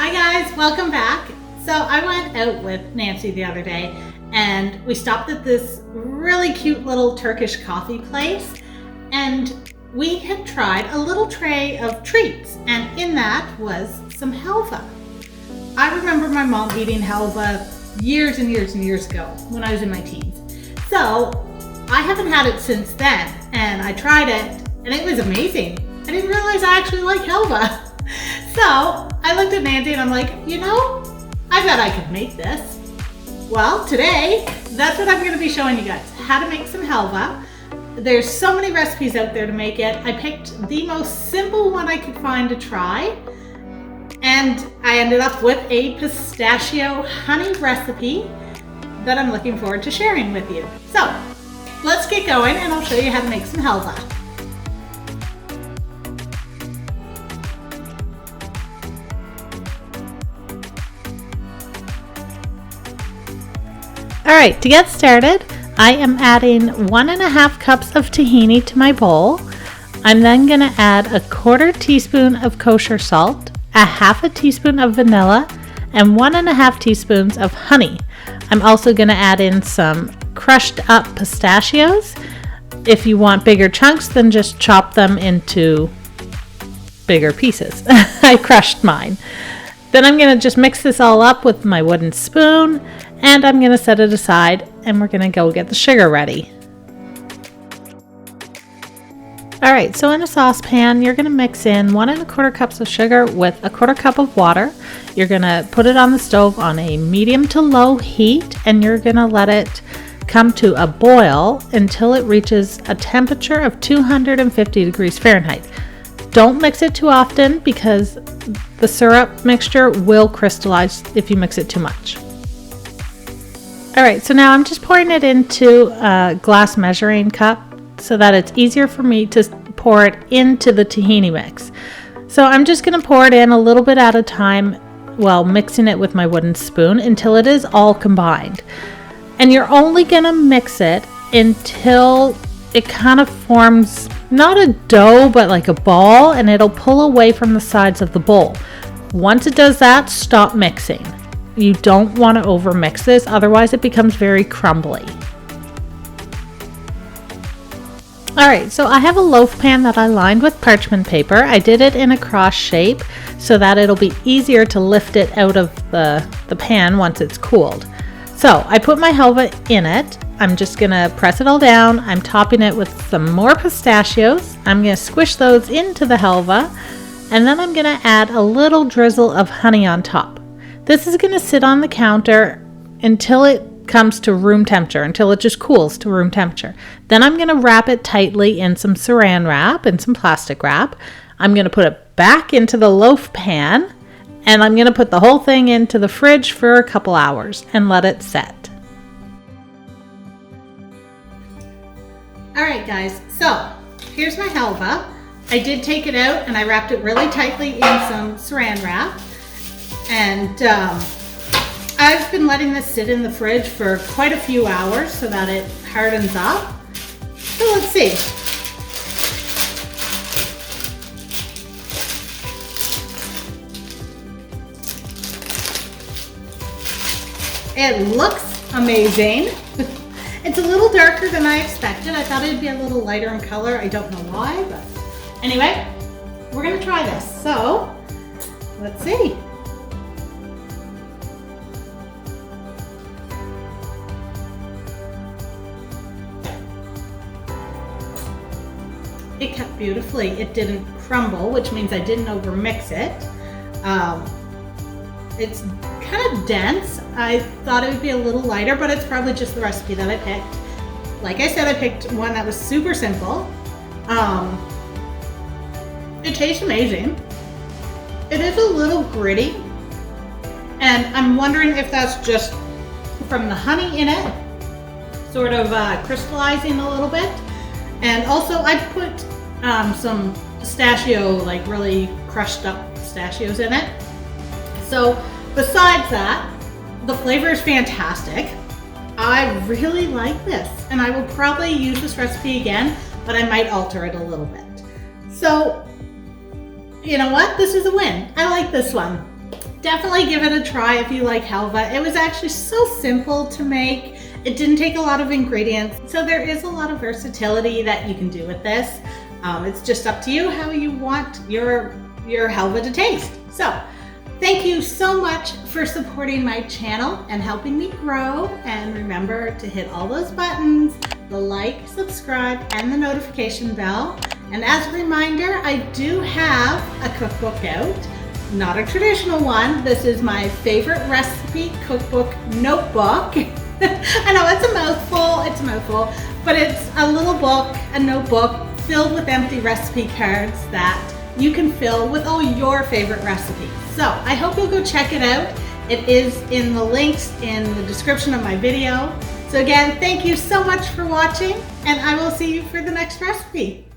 Hi guys, welcome back. So I went out with Nancy the other day and we stopped at this really cute little Turkish coffee place, and we had tried a little tray of treats, and in that was some halva. I remember my mom eating halva years and years and years ago when I was in my teens. So I haven't had it since then, and I tried it and it was amazing. I didn't realize I actually like halva. So I looked at Nancy and I'm like, I bet I could make this. Well, today, that's what I'm going to be showing you guys, how to make some halva. There's so many recipes out there to make it. I picked the most simple one I could find to try, and I ended up with a pistachio honey recipe that I'm looking forward to sharing with you. So let's get going and I'll show you how to make some halva. Alright, to get started, I am adding 1.5 cups of tahini to my bowl. I'm then going to add 1/4 teaspoon of kosher salt, 1/2 teaspoon of vanilla, and 1.5 teaspoons of honey. I'm also going to add in some crushed up pistachios. If you want bigger chunks, then just chop them into bigger pieces. I crushed mine. Then I'm going to just mix this all up with my wooden spoon, and I'm going to set it aside, and we're going to go get the sugar ready. Alright, so in a saucepan, you're going to mix in 1.25 cups of sugar with 1/4 cup of water. You're going to put it on the stove on a medium to low heat, and you're going to let it come to a boil until it reaches a temperature of 250 degrees Fahrenheit. Don't mix it too often because the syrup mixture will crystallize if you mix it too much. Alright, so now I'm just pouring it into a glass measuring cup so that it's easier for me to pour it into the tahini mix. So I'm just going to pour it in a little bit at a time while mixing it with my wooden spoon until it is all combined. And you're only going to mix it until it kind of forms not a dough but like a ball, and it'll pull away from the sides of the bowl. Once it does that, stop mixing. You don't want to over mix this, otherwise it becomes very crumbly. Alright, so I have a loaf pan that I lined with parchment paper. I did it in a cross shape so that it'll be easier to lift it out of the pan once it's cooled. So I put my halva in it. I'm just going to press it all down. I'm topping it with some more pistachios. I'm going to squish those into the halva, and then I'm going to add a little drizzle of honey on top. This is going to sit on the counter until it comes to room temperature, until it just cools to room temperature. Then I'm going to wrap it tightly in some saran wrap and some plastic wrap. I'm going to put it back into the loaf pan, and I'm going to put the whole thing into the fridge for a couple hours and let it set. Alright guys, so here's my halva. I did take it out and I wrapped it really tightly in some saran wrap, and I've been letting this sit in the fridge for quite a few hours so that it hardens up. So let's see. It looks amazing. It's a little darker than I expected. I thought it'd be a little lighter in color. I don't know why, but anyway, we're gonna try this. So let's see. It cut beautifully. It didn't crumble, which means I didn't over mix it. It's kind of dense. I thought it would be a little lighter, but it's probably just the recipe that I picked. Like I said, I picked one that was super simple. It tastes amazing. It is a little gritty, and I'm wondering if that's just from the honey in it, sort of crystallizing a little bit. And also I put some pistachio, like really crushed up pistachios in it. So besides that, the flavor is fantastic. I really like this, and I will probably use this recipe again, but I might alter it a little bit. So, you know what? This is a win. I like this one. definitely give it a try if you like halva. It was actually so simple to make. It didn't take a lot of ingredients, so there is a lot of versatility that you can do with this. It's just up to you how you want your halva to taste. So thank you so much for supporting my channel and helping me grow. And remember to hit all those buttons, the like, subscribe, and the notification bell. And as a reminder, I do have a cookbook out, not a traditional one. This is my favorite recipe cookbook notebook. I know it's a mouthful, but it's a little book, a notebook filled with empty recipe cards that you can fill with all your favorite recipes. So I hope you'll go check it out. It is in the links in the description of my video. So again, thank you so much for watching, and I will see you for the next recipe.